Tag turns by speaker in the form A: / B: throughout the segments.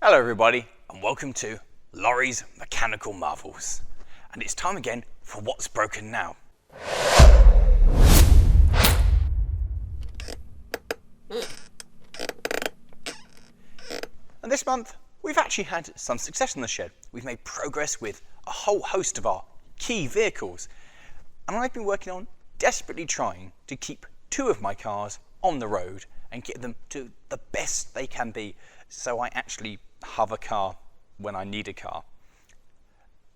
A: Hello everybody and welcome to Lawrie's Mechanical Marvels. And it's time again for What's Broken Now. And this month we've actually had some success in the shed. We've made progress with a whole host of our key vehicles. And I've been working on desperately trying to keep two of my cars on the road and get them to the best they can be, so I actually have a car when I need a car.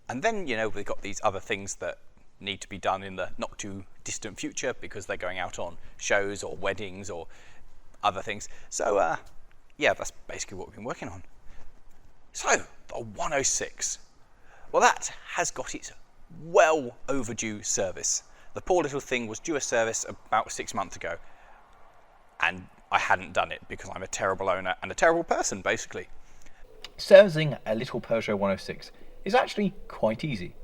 A: And then, we've got these other things that need to be done in the not too distant future because they're going out on shows or weddings or other things. So, that's basically what we've been working on. So, the 106. Well, that has got its well overdue service. The poor little thing was due a service about 6 months ago, and I hadn't done it because I'm a terrible owner and a terrible person, basically.
B: Servicing a little Peugeot 106 is actually quite easy.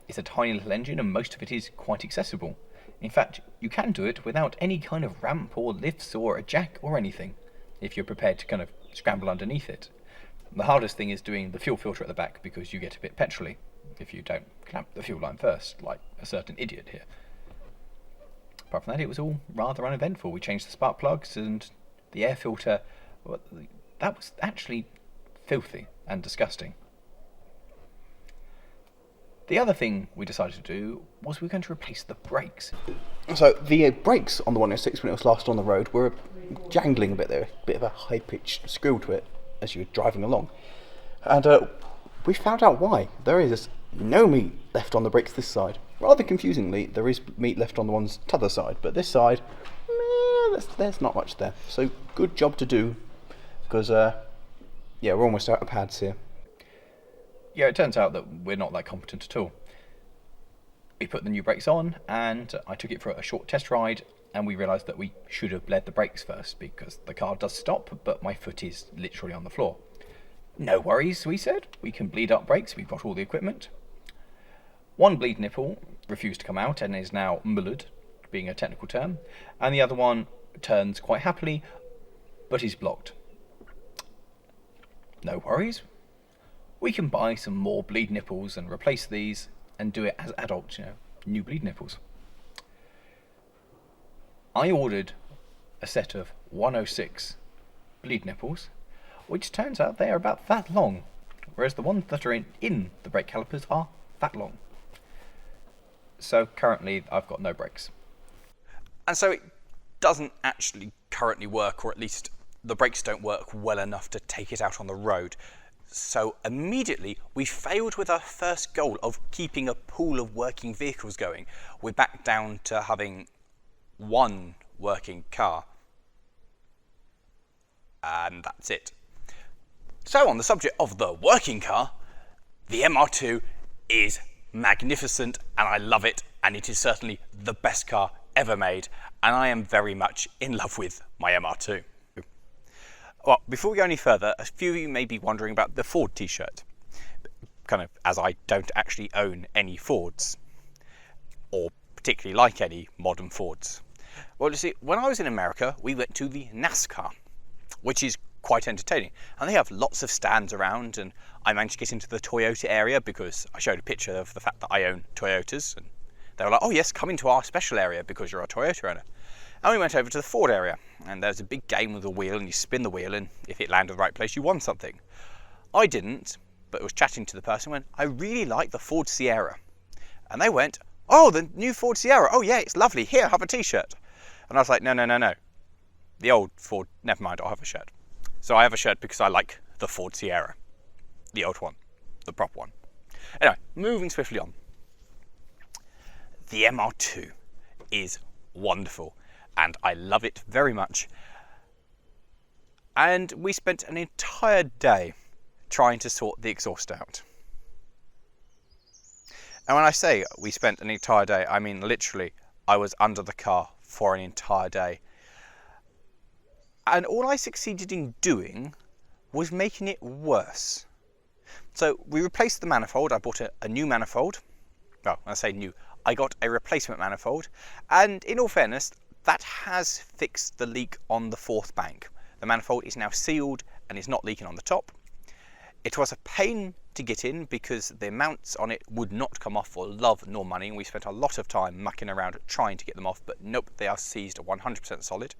B: It's a tiny little engine and most of it is quite accessible. In fact, you can do it without any kind of ramp or lifts or a jack or anything, if you're prepared to kind of scramble underneath it. The hardest thing is doing the fuel filter at the back because you get a bit petrol-y if you don't clamp the fuel line first, like a certain idiot here. Apart from that, it was all rather uneventful. We changed the spark plugs and the air filter. Well, that was actually filthy and disgusting. The other thing we decided to do was we were going to replace the brakes.
C: So the brakes on the 106 when it was last on the road were jangling a bit there, a bit of a high-pitched squeal to it as you were driving along. And we found out why. There is no meat left on the brakes this side. Rather confusingly, there is meat left on the ones t'other side, but this side, there's not much there. So good job to do, because we're almost out of pads here.
B: Yeah, it turns out that we're not that competent at all. We put the new brakes on, and I took it for a short test ride, and we realised that we should have bled the brakes first, because the car does stop, but my foot is literally on the floor. No worries, we said. We can bleed up brakes, we've got all the equipment. One bleed nipple refused to come out and is now mullered, being a technical term, and the other one turns quite happily, but is blocked. No worries. We can buy some more bleed nipples and replace these and do it as adults, new bleed nipples. I ordered a set of 106 bleed nipples, which turns out they are about that long, whereas the ones that are in the brake calipers are that long. So currently I've got no brakes.
A: And so it doesn't actually currently work, or at least the brakes don't work well enough to take it out on the road. So immediately we failed with our first goal of keeping a pool of working vehicles going. We're back down to having one working car. And that's it. So on the subject of the working car, the MR2 is magnificent and I love it, and it is certainly the best car ever made, and I am very much in love with my MR2. Well, before we go any further, a few of you may be wondering about the Ford t-shirt, kind of as I don't actually own any Fords, or particularly like any modern Fords. Well, you see, when I was in America, we went to the NASCAR, which is quite entertaining, and they have lots of stands around, and I managed to get into the Toyota area because I showed a picture of the fact that I own Toyotas, and they were like, oh yes, come into our special area because you're a Toyota owner. And we went over to the Ford area, and there's a big game with a wheel, and you spin the wheel, and if it landed the right place, you won something. I didn't, but was chatting to the person and went, I really like the Ford Sierra. And they went, oh, the new Ford Sierra, oh yeah, it's lovely, here, have a t-shirt. And I was like, no. The old Ford, never mind, I'll have a shirt. So I have a shirt because I like the Ford Sierra. The old one, the proper one. Anyway, moving swiftly on. The MR2 is wonderful, and I love it very much. And we spent an entire day trying to sort the exhaust out. And when I say we spent an entire day, I mean literally, I was under the car for an entire day. And all I succeeded in doing was making it worse. So we replaced the manifold. I bought a new manifold. Well, when I say new, I got a replacement manifold. And in all fairness, that has fixed the leak on the fourth bank. The manifold is now sealed and is not leaking on the top. It was a pain to get in because the mounts on it would not come off for love nor money, and we spent a lot of time mucking around trying to get them off, but nope, they are seized 100% solid.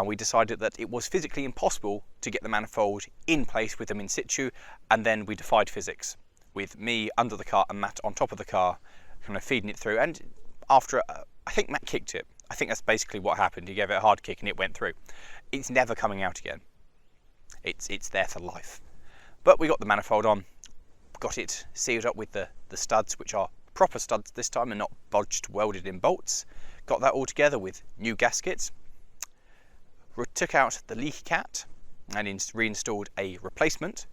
A: We decided that it was physically impossible to get the manifold in place with them in situ, and then we defied physics, with me under the car and Matt on top of the car, kind of feeding it through. And after, I think Matt kicked it. I think that's basically what happened. He gave it a hard kick and it went through. It's never coming out again. It's there for life. But we got the manifold on, got it sealed up with the studs, which are proper studs this time and not bodged welded in bolts. Got that all together with new gaskets. Took out the leaky cat and reinstalled a replacement.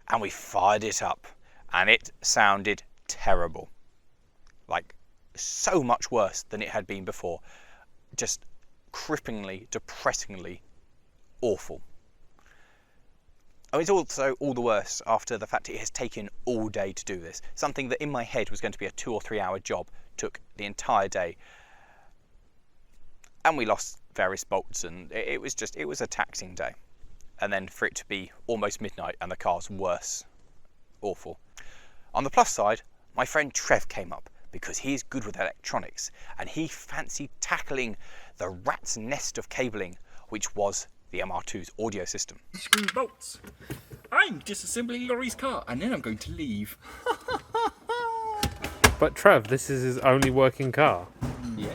A: And we fired it up and it sounded terrible. Like so much worse than it had been before. Just cripplingly, depressingly awful. Oh, it's also all the worse after the fact it has taken all day to do this. Something that in my head was going to be a 2 or 3 hour job took the entire day. And we lost various bolts and it was a taxing day. And then for it to be almost midnight and the car's worse. Awful. On the plus side, my friend Trev came up because he is good with electronics and he fancied tackling the rat's nest of cabling, which was the MR2's audio system.
D: Screw bolts. I'm disassembling Lawrie's car and then I'm going to leave.
E: But Trev, this is his only working car.
D: Yeah.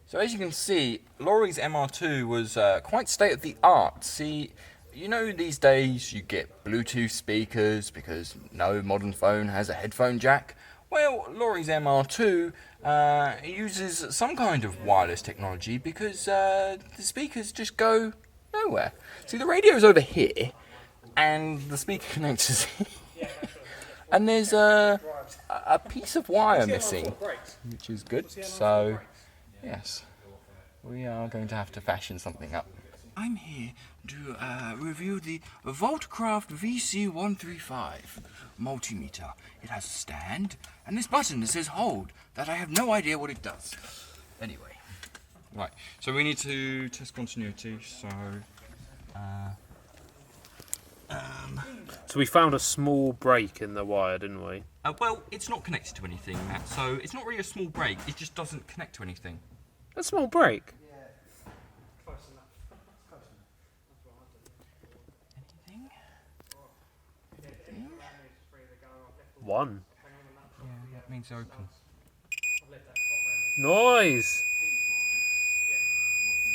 D: So as you can see, Lawrie's MR2 was quite state-of-the-art. See, you know these days you get Bluetooth speakers because no modern phone has a headphone jack. Well, Lawrie's MR2 uses some kind of wireless technology because the speakers just go nowhere. See, the radio's over here and the speaker connector is here. And there's a piece of wire missing, which is good. So, yes, we are going to have to fashion something up. I'm here to review the Voltcraft VC135 multimeter. It has a stand and this button that says hold that I have no idea what it does. Anyway, right, so we need to test continuity, so
E: So we found a small break in the wire, didn't we?
D: well, it's not connected to anything, Matt, so it's not really a small break, it just doesn't connect to anything.
E: A small break? One.
D: Yeah, that means open.
E: Nice.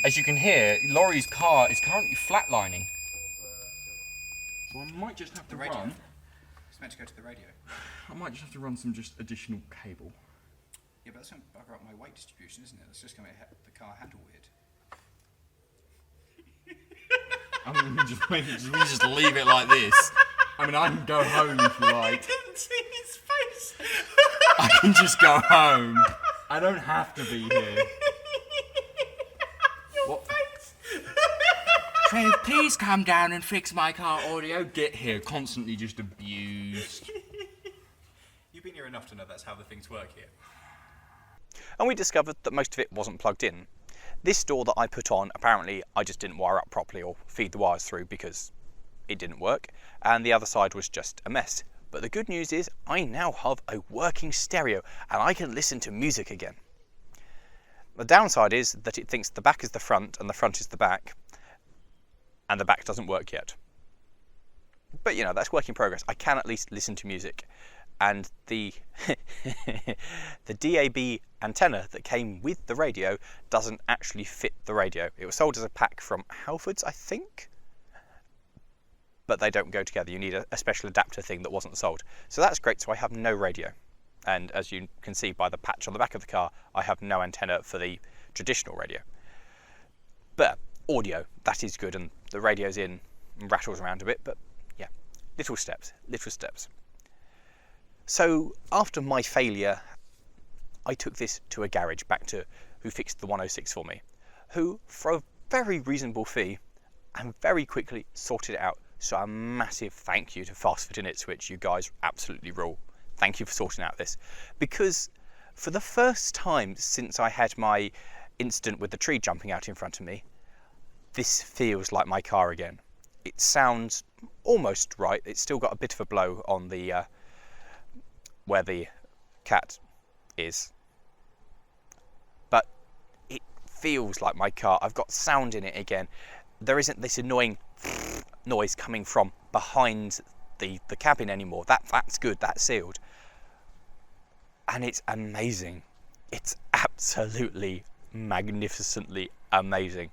D: As you can hear, Laurie's car is currently flatlining. So I might just have to run.
C: It's meant to go to the radio.
D: I might just have to run some additional cable.
C: Yeah, but that's going to bugger up my weight distribution, isn't it? That's just going to make the car handle weird.
D: I mean, we just leave it like this. I mean, I can go home if you like.
C: I didn't see his face.
D: I can just go home. I don't have to be here. What? Trev, please come down and fix my car audio. Get here, constantly just abused.
C: You've been here enough to know that's how the things work here.
A: And we discovered that most of it wasn't plugged in. This door that I put on, apparently I just didn't wire up properly or feed the wires through because it didn't work, and the other side was just a mess. But the good news is I now have a working stereo and I can listen to music again. The downside is that it thinks the back is the front and the front is the back, and the back doesn't work yet. But you know, that's work in progress. I can at least listen to music. And the the DAB antenna that came with the radio doesn't actually fit the radio. It was sold as a pack from Halfords, I think, but they don't go together. You need a special adapter thing that wasn't sold. So that's great, so I have no radio. And as you can see by the patch on the back of the car, I have no antenna for the traditional radio. But audio, that is good, and the radio's in and rattles around a bit, but yeah, little steps, little steps. So after my failure, I took this to a garage, back to who fixed the 106 for me, who, for a very reasonable fee, and very quickly sorted it out. So a massive thank you to Fast Fit and It Switch. You guys absolutely rule. Thank you for sorting out this. Because for the first time since I had my incident with the tree jumping out in front of me, this feels like my car again. it sounds almost right. It's still got a bit of a blow on the where the cat is, but it feels like my car. I've got sound in it again. There isn't this annoying noise coming from behind the cabin anymore. That's good. That's sealed, and it's amazing. It's absolutely magnificently amazing.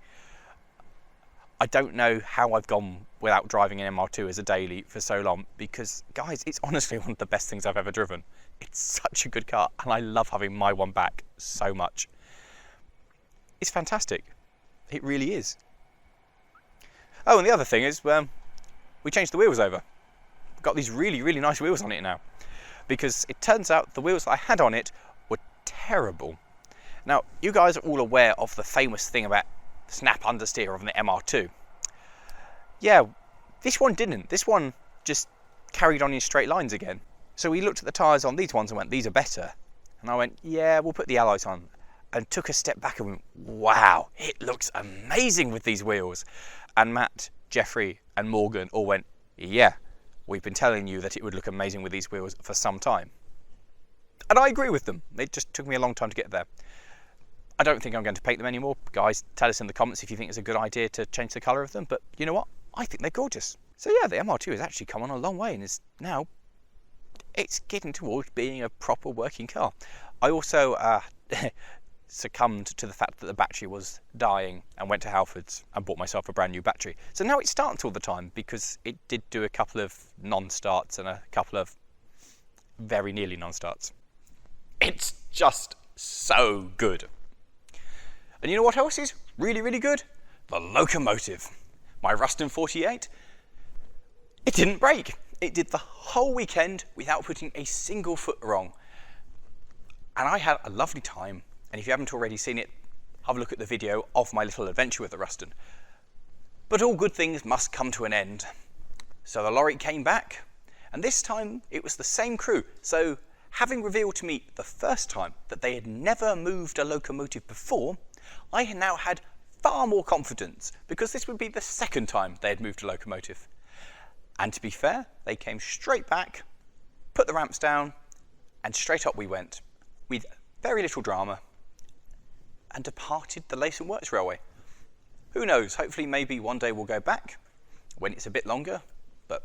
A: I don't know how I've gone without driving an MR2 as a daily for so long, because guys, it's honestly one of the best things I've ever driven. It's such a good car, and I love having my one back so much. It's fantastic. It really is. Oh, and the other thing is, we changed the wheels over. We've got these really, really nice wheels on it now, because it turns out the wheels that I had on it were terrible. Now, you guys are all aware of the famous thing about snap understeer on the MR2. Yeah, this one didn't. This one just carried on in straight lines again. So we looked at the tyres on these ones and went, these are better. And I went, yeah, we'll put the alloys on. And took a step back and went, wow, it looks amazing with these wheels. And Matt, Jeffrey and Morgan all went, yeah, we've been telling you that it would look amazing with these wheels for some time. And I agree with them. It just took me a long time to get there. I don't think I'm going to paint them anymore. Guys, tell us in the comments if you think it's a good idea to change the colour of them. But you know what? I think they're gorgeous. So yeah, the MR2 has actually come on a long way and is now, it's getting towards being a proper working car. I also succumbed to the fact that the battery was dying and went to Halfords and bought myself a brand new battery. So now it starts all the time, because it did do a couple of non-starts and a couple of very nearly non-starts. It's just so good. And you know what else is really, really good? The locomotive. My Ruston 48, it didn't break. It did the whole weekend without putting a single foot wrong. And I had a lovely time. And if you haven't already seen it, have a look at the video of my little adventure with the Ruston. But all good things must come to an end. So the Lawrie came back, and this time it was the same crew. So having revealed to me the first time that they had never moved a locomotive before, I now had far more confidence, because this would be the second time they had moved a locomotive. And to be fair, they came straight back, put the ramps down, and straight up we went, with very little drama, and departed the Leyson Works Railway. Who knows, hopefully maybe one day we'll go back, when it's a bit longer, but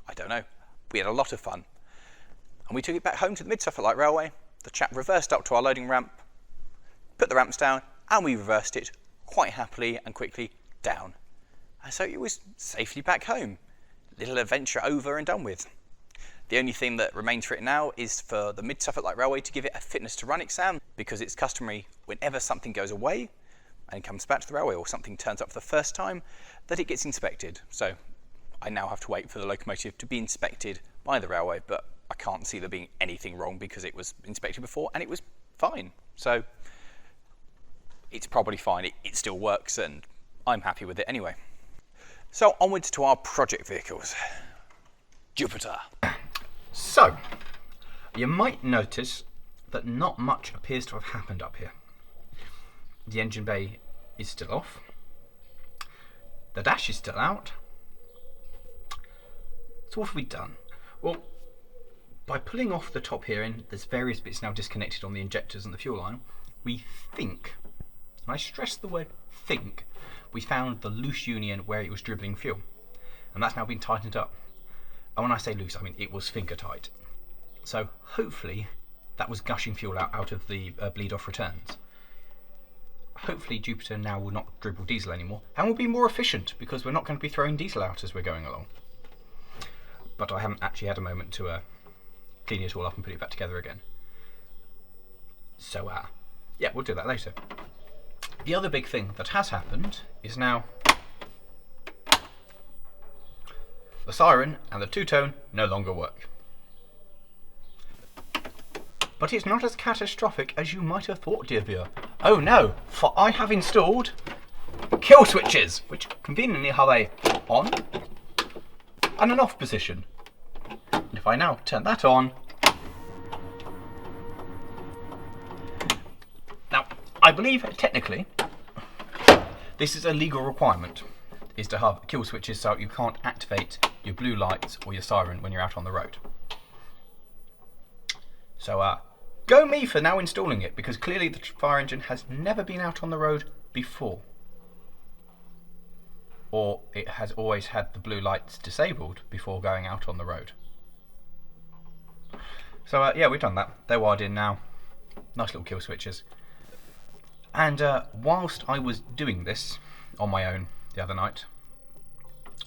A: I don't know. We had a lot of fun. And we took it back home to the Mid-Suffolk Light Railway. The chap reversed up to our loading ramp, put the ramps down, and we reversed it quite happily and quickly down. And so it was safely back home. Little adventure over and done with. The only thing that remains for it now is for the Mid-Suffolk Light Railway to give it a fitness to run exam, because it's customary whenever something goes away and comes back to the railway, or something turns up for the first time, that it gets inspected. So I now have to wait for the locomotive to be inspected by the railway, but I can't see there being anything wrong because it was inspected before and it was fine. So it's probably fine. It still works and I'm happy with it anyway. So onwards to our project vehicles. Jupiter.
B: So, you might notice that not much appears to have happened up here. The engine bay is still off. The dash is still out. So what have we done? Well, by pulling off the top here, and there's various bits now disconnected on the injectors and the fuel line, we think, and I stress the word think, we found the loose union where it was dribbling fuel. And that's now been tightened up. And when I say loose, I mean it was finger tight. So hopefully that was gushing fuel out of the bleed off returns. Hopefully Jupiter now will not dribble diesel anymore and will be more efficient, because we're not going to be throwing diesel out as we're going along. But I haven't actually had a moment to clean it all up and put it back together again. So yeah, we'll do that later. The other big thing that has happened is now the siren and the two-tone no longer work. But it's not as catastrophic as you might have thought, dear viewer. Oh no, for I have installed kill switches, which conveniently have a on and an off position. And if I now turn that on, now I believe technically this is a legal requirement. is to have kill switches so you can't activate your blue lights or your siren when you're out on the road. So go me for now installing it, because clearly the fire engine has never been out on the road before. Or it has always had the blue lights disabled before going out on the road. So yeah, we've done that. They're wired in now. Nice little kill switches. And whilst I was doing this on my own the other night,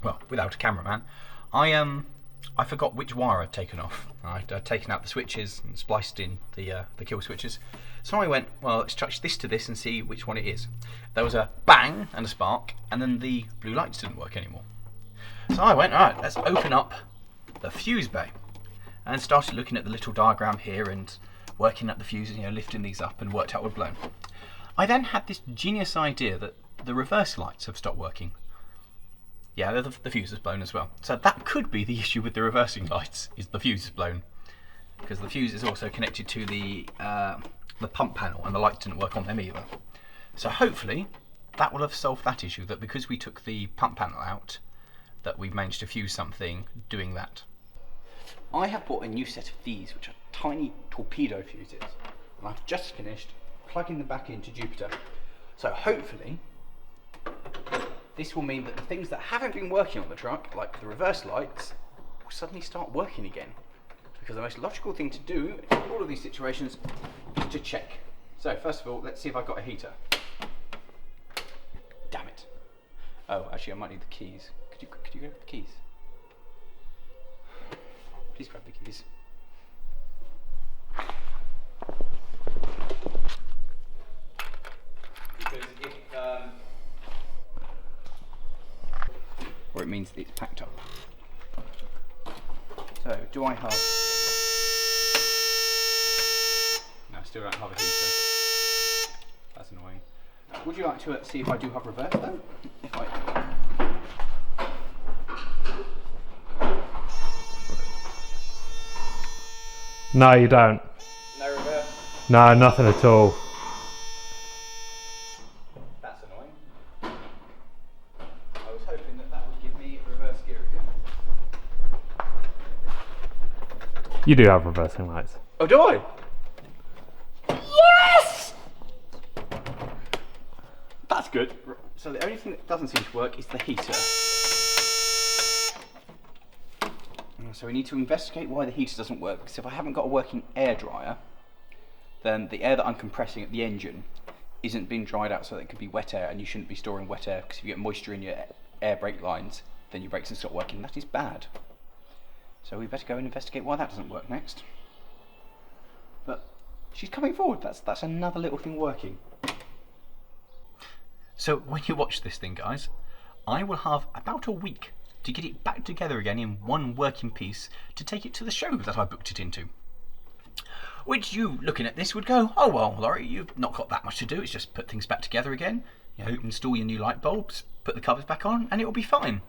B: well, without a cameraman, I forgot which wire I'd taken off. I'd taken out the switches and spliced in the kill switches. So I went, well, let's touch this to this and see which one it is. There was a bang and a spark, and then the blue lights didn't work anymore. So I went, alright, let's open up the fuse bay, and started looking at the little diagram here and working at the fuses, lifting these up, and worked out what had blown. I then had this genius idea that the reverse lights have stopped working. Yeah, the fuse is blown as well. So that could be the issue with the reversing lights, is the fuse is blown. Because the fuse is also connected to the pump panel, and the lights didn't work on them either. So hopefully that will have solved that issue, that because we took the pump panel out, that we've managed to fuse something doing that. I have bought a new set of these, which are tiny torpedo fuses. And I've just finished plugging them back into Jupiter. So hopefully this will mean that the things that haven't been working on the truck, like the reverse lights, will suddenly start working again. Because the most logical thing to do in all of these situations is to check. So first of all, let's see if I've got a heater. Damn it. Oh, actually I might need the keys. Could you grab the keys? Please grab the keys. Because or it means it's packed up. So, do I have... No, I still don't have a heater. That's annoying. Would you like to see if I do have reverse though? If I...
E: No, you don't.
B: No reverse?
E: No, nothing at all.
B: That's annoying. I was hoping that would give me reverse gear again.
E: You do have reversing lights.
B: Oh, do I? Yes! That's good. So the only thing that doesn't seem to work is the heater. So we need to investigate why the heater doesn't work, because if I haven't got a working air dryer, then the air that I'm compressing at the engine isn't being dried out so that it can be wet air, and you shouldn't be storing wet air, because if you get moisture in your air brake lines, then your brakes will stop working. That is bad. So we better go and investigate why that doesn't work next. But she's coming forward. That's another little thing working. So when you watch this thing, guys, I will have about a week to get it back together again in one working piece to take it to the show that I booked it into. Which you, looking at this, would go, oh well, Lawrie, you've not got that much to do, it's just put things back together again, install your new light bulbs, put the covers back on, and it will be fine.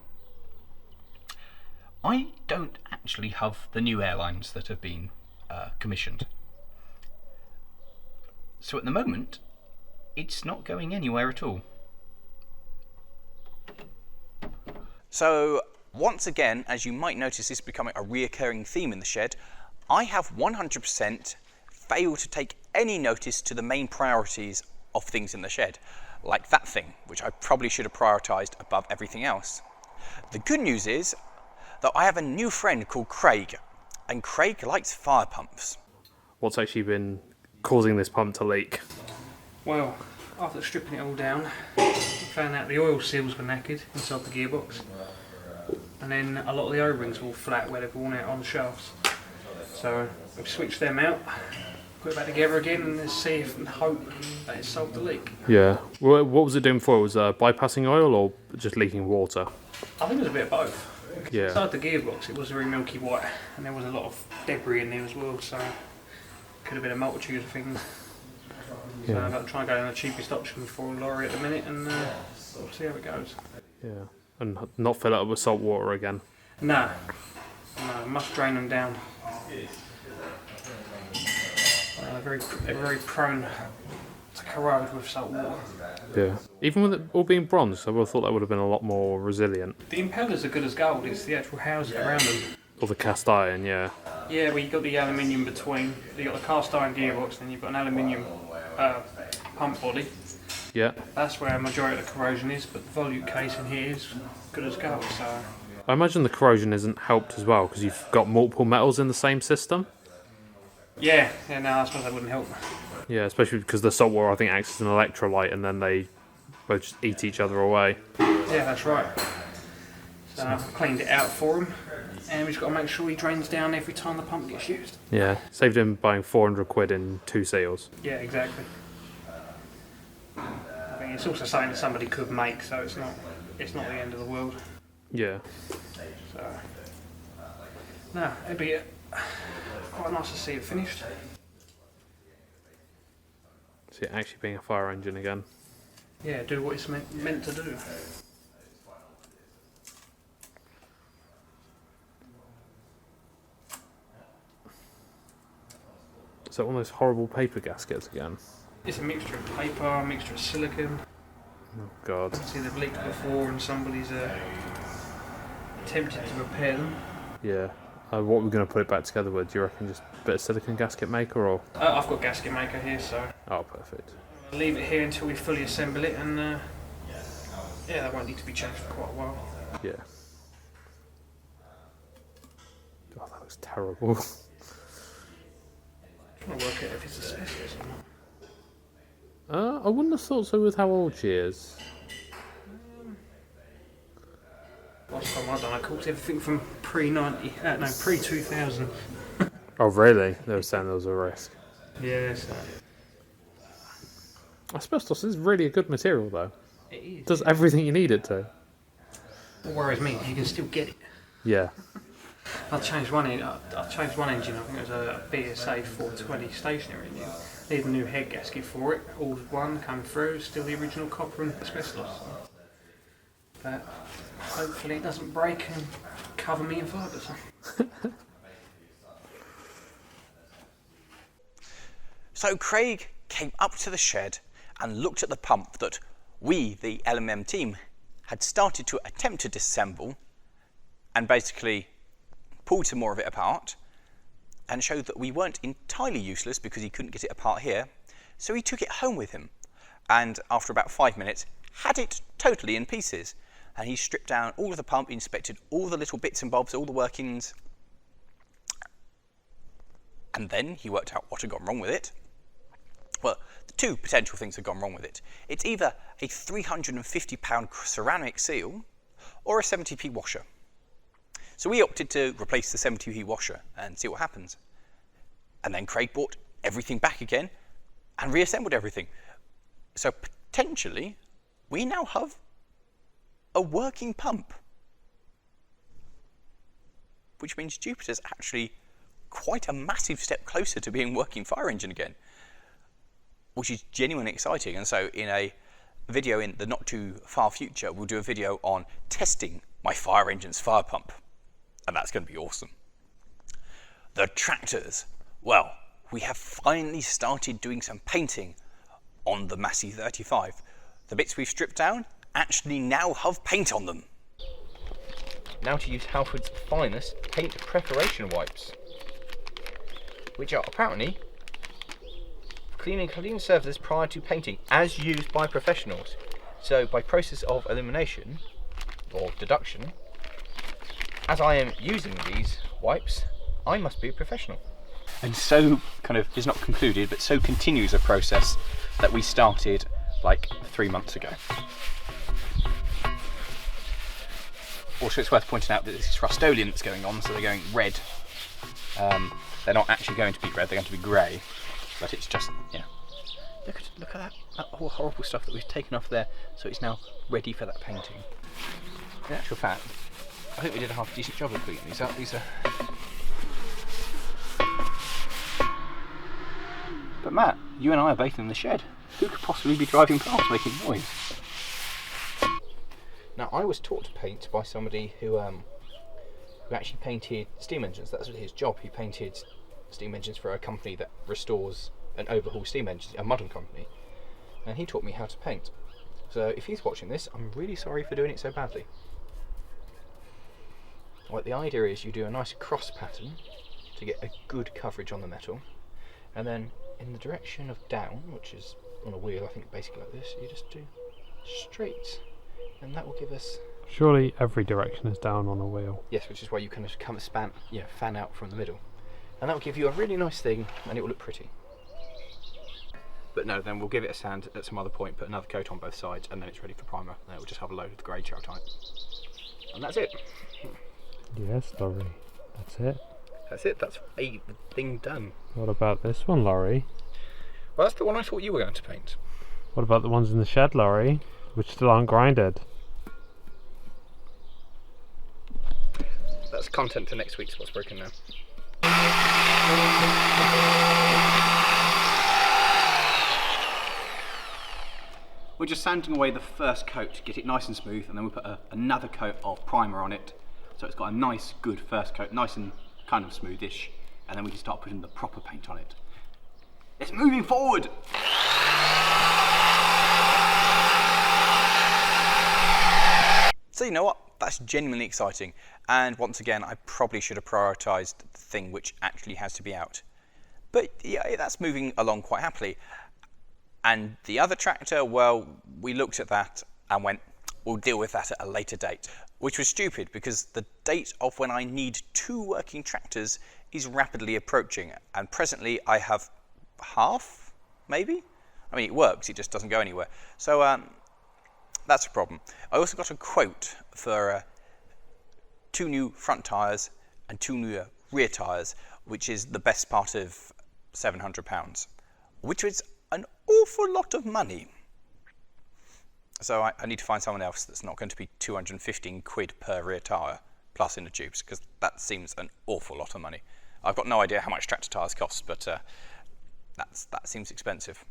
B: I don't actually have the new airlines that have been commissioned. So at the moment, it's not going anywhere at all.
A: So once again, as you might notice, this is becoming a reoccurring theme in the shed. I have 100% failed to take any notice to the main priorities of things in the shed, like that thing, which I probably should have prioritised above everything else. The good news is that I have a new friend called Craig, and Craig likes fire pumps.
E: What's actually been causing this pump to leak?
F: Well, after stripping it all down, we found out the oil seals were knackered inside the gearbox, and then a lot of the O-rings were all flat where they've worn out on the shafts. So we've switched them out, put it back together again, and let's see if and hope that it's solved the leak.
E: Yeah. Well, what was it doing before? Was it bypassing oil or just leaking water?
F: I think it was a bit of both.
E: Yeah.
F: Inside the gearbox it was very milky white, and there was a lot of debris in there as well, so could have been a multitude of things. So
E: Yeah.
F: I'm going to try and go down the cheapest option for Lawrie at the minute, and we'll see how it goes.
E: Yeah. And not fill it up with salt water again.
F: No, must drain them down. They're very prone to corrode with salt water.
E: Yeah. Even with it all being bronze, I would have thought that would have been a lot more resilient.
F: The impellers are good as gold, it's the actual housing around them.
E: Or the cast iron, yeah.
F: Yeah, well, you've got the aluminium between. You've got the cast iron gearbox, and you've got an aluminium pump body.
E: Yeah.
F: That's where a majority of the corrosion is, but the volute case in here is good as gold, so...
E: I imagine the corrosion isn't helped as well, because you've got multiple metals in the same system.
F: Yeah, no, I suppose that wouldn't help.
E: Yeah, especially because the salt water, I think, acts as an electrolyte, and then they both just eat each other away.
F: Yeah, that's right. So I've cleaned it out for him, and we've just got to make sure he drains down every time the pump gets used.
E: Yeah, saved him buying 400 quid in 2 seals.
F: Yeah, exactly. I mean, it's also something that somebody could make, so it's not the end of the world.
E: Yeah.
F: So, no, it'd be quite nice to see it finished.
E: See it actually being a fire engine again.
F: Yeah, do what it's meant to do.
E: Is that one of those horrible paper gaskets again?
F: It's a mixture of paper, a mixture of silicone.
E: Oh god.
F: See, they've leaked before and somebody's attempted to repair them.
E: Yeah. What we're going to put it back together with, do you reckon just a bit of silicone gasket maker or?
F: I've got a gasket maker here, so
E: Oh, perfect.
F: I'll leave it here until we fully assemble it, and yeah, that won't need to be changed for quite a while.
E: Yeah. God, that looks terrible.
F: I'm trying to work out if it's asbestos or not.
E: I wouldn't have thought so with how old she is.
F: Last time I done, I caught everything from pre-2000.
E: Oh, really? They were saying there was a risk.
F: Yeah, so
E: Asbestos is really a good material, though.
F: it is.
E: It does everything you need it to.
F: What worries me is you can still get it.
E: Yeah.
F: I changed one engine. I changed one engine. I think it was a BSA 420 stationary engine. Needed a new head gasket for it. All one come through. Still the original copper and asbestos. But hopefully it doesn't break and cover me in fibres.
A: So Craig came up to the shed and looked at the pump that we, the LMM team, had started to attempt to disassemble, and basically pulled some more of it apart and showed that we weren't entirely useless because he couldn't get it apart here. So he took it home with him, and after about 5 minutes had it totally in pieces. And he stripped down all of the pump, inspected all the little bits and bobs, all the workings, and then he worked out what had gone wrong with it. Well, the two potential things had gone wrong with it. It's either a £350 ceramic seal or a 70p washer. So we opted to replace the 70p washer and see what happens. And then Craig bought everything back again and reassembled everything. So potentially, we now have a working pump, which means Jupiter's actually quite a massive step closer to being a working fire engine again, which is genuinely exciting. And so in a video in the not too far future, we'll do a video on testing my fire engine's fire pump, and that's going to be awesome. The tractors. Well, we have finally started doing some painting on the Massey 35. The bits we've stripped down actually now have paint on them.
B: Now to use Halford's finest paint preparation wipes, which are apparently cleaning clean surfaces prior to painting, as used by professionals. So by process of elimination, or deduction, as I am using these wipes, I must be a professional.
C: And so kind of is not concluded, but so continues a process that we started like 3 months ago. Also, it's worth pointing out that this is Rust-Oleum that's going on, so they're going red. They're not actually going to be red, they're going to be grey, but it's just, yeah. Look at that whole horrible stuff that we've taken off there, so it's now ready for that painting. In actual fact, I think we did a half decent job of cleaning these up. These are. But Matt, you and I are both in the shed. Who could possibly be driving past making noise?
B: Now, I was taught to paint by somebody who actually painted steam engines. That's his job. He painted steam engines for a company that restores and overhauls steam engines, a modern company. and he taught me how to paint. So if he's watching this, I'm really sorry for doing it so badly. Well, the idea is you do a nice cross pattern to get a good coverage on the metal, and then in the direction of down, which is on a wheel, I think basically like this, you just do straight, and that will give us...
E: Surely every direction is down on a wheel.
B: Yes, which is why you kind of fan out from the middle. And that will give you a really nice thing, and it will look pretty. But no, then we'll give it a sand at some other point, put another coat on both sides, and then it's ready for primer. And then it will just have a load of the grey gel type. And that's it.
E: Yes, Lawrie. That's it.
B: That's it, that's a thing done.
E: What about this one, Lawrie?
B: Well, that's the one I thought you were going to paint.
E: What about the ones in the shed, Lawrie, which still aren't grinded?
B: That's content for next week's What's Broken Now.
C: We're just sanding away the first coat to get it nice and smooth, and then we put another coat of primer on it, so it's got a nice, good first coat, nice and kind of smoothish, and then we can start putting the proper paint on it. It's moving forward!
A: So you know what? That's genuinely exciting. And once again, I probably should have prioritised the thing which actually has to be out. But yeah, that's moving along quite happily. And the other tractor, well, we looked at that and went, we'll deal with that at a later date. Which was stupid, because the date of when I need 2 working tractors is rapidly approaching. And presently I have half, maybe? I mean, it works, it just doesn't go anywhere. So that's a problem. I also got a quote for 2 new front tyres and 2 new rear tyres, which is the best part of £700, which is an awful lot of money. So I need to find someone else that's not going to be 215 quid per rear tyre plus inner tubes, because that seems an awful lot of money. I've got no idea how much tractor tyres cost, but that seems expensive.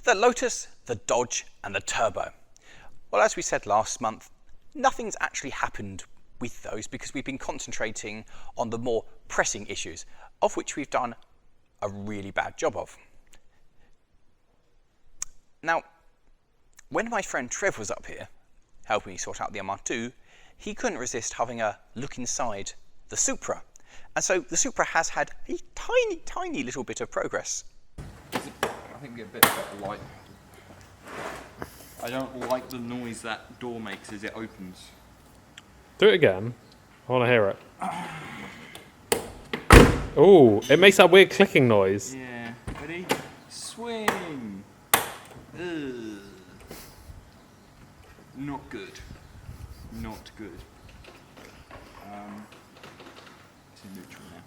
A: The Lotus, the Dodge and the Turbo. Well, as we said last month, nothing's actually happened with those because we've been concentrating on the more pressing issues, of which we've done a really bad job of. Now, when my friend Trev was up here, helping me sort out the MR2, he couldn't resist having a look inside the Supra. And so the Supra has had a tiny, tiny little bit of progress.
D: I think we get a bit better light. I don't like the noise that door makes as it opens.
E: Do it again. I want to hear it. Oh, it makes that weird clicking noise.
D: Yeah. Ready? Swing! Ugh. Not good. Not good. It's in neutral now.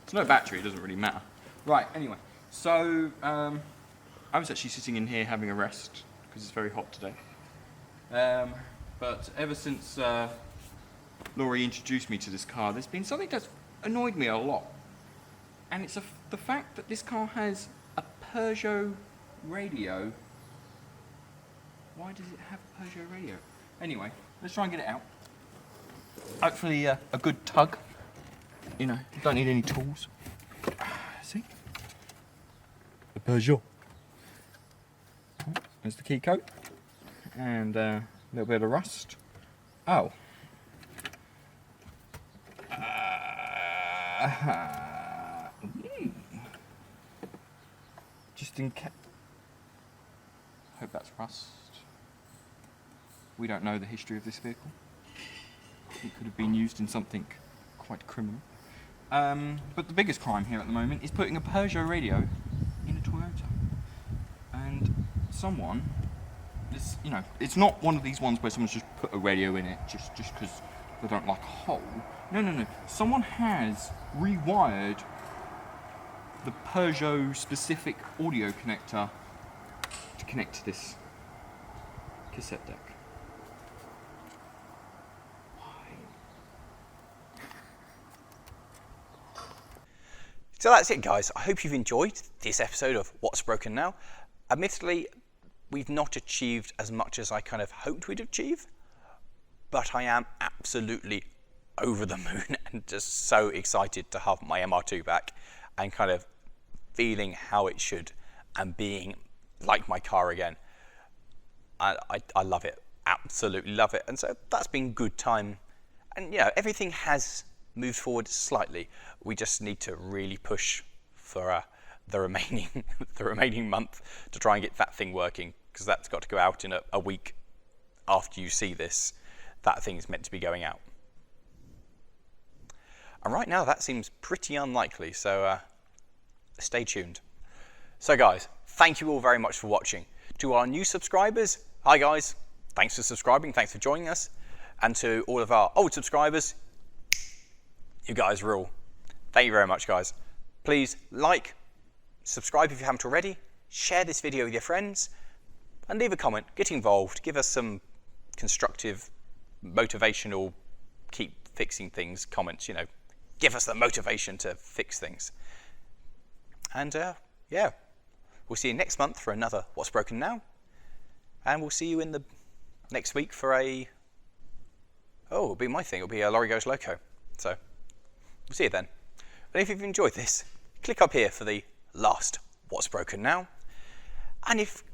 D: It's no battery, it doesn't really matter. Right, anyway. So, I was actually sitting in here having a rest because it's very hot today. But ever since Lawrie introduced me to this car, there's been something that's annoyed me a lot. And it's the fact that this car has a Peugeot radio. Why does it have a Peugeot radio? Anyway, let's try and get it out. Hopefully a good tug. You know, you don't need any tools. See? The Peugeot. There's the key coat. And a little bit of rust. Oh. Just in case. Hope that's rust. We don't know the history of this vehicle. It could have been used in something quite criminal. But the biggest crime here at the moment is putting a Peugeot radio in a Toyota. And someone, you know, it's not one of these ones where someone's just put a radio in it just because they don't like a hole. No. Someone has rewired the Peugeot specific audio connector to connect to this cassette deck.
A: So that's it, guys. I hope you've enjoyed this episode of What's Broken Now. Admittedly, we've not achieved as much as I kind of hoped we'd achieve, but I am absolutely over the moon and just so excited to have my MR2 back and kind of feeling how it should and being like my car again. I love it, absolutely love it. And so that's been good time. And everything has moved forward slightly. We just need to really push for the remaining month to try and get that thing working, because that's got to go out in a week after you see this. That thing is meant to be going out. And right now that seems pretty unlikely, so stay tuned. So guys, thank you all very much for watching. To our new subscribers, hi guys, thanks for subscribing, thanks for joining us. And to all of our old subscribers, you guys rule. Thank you very much, guys. Please like, subscribe if you haven't already, share this video with your friends, and leave a comment, get involved, give us some constructive, motivational, keep fixing things comments, give us the motivation to fix things. And yeah, we'll see you next month for another What's Broken Now, and we'll see you in the next week for it'll be my thing, it'll be a Lawrie Goes Loco. So we'll see you then. And if you've enjoyed this, click up here for the last What's Broken Now. And if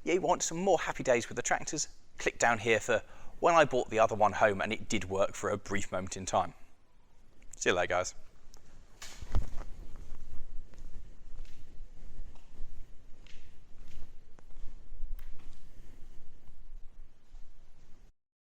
A: you want some more happy days with the tractors, click down here for when I brought the other one home and it did work for a brief moment in time. See you later, guys.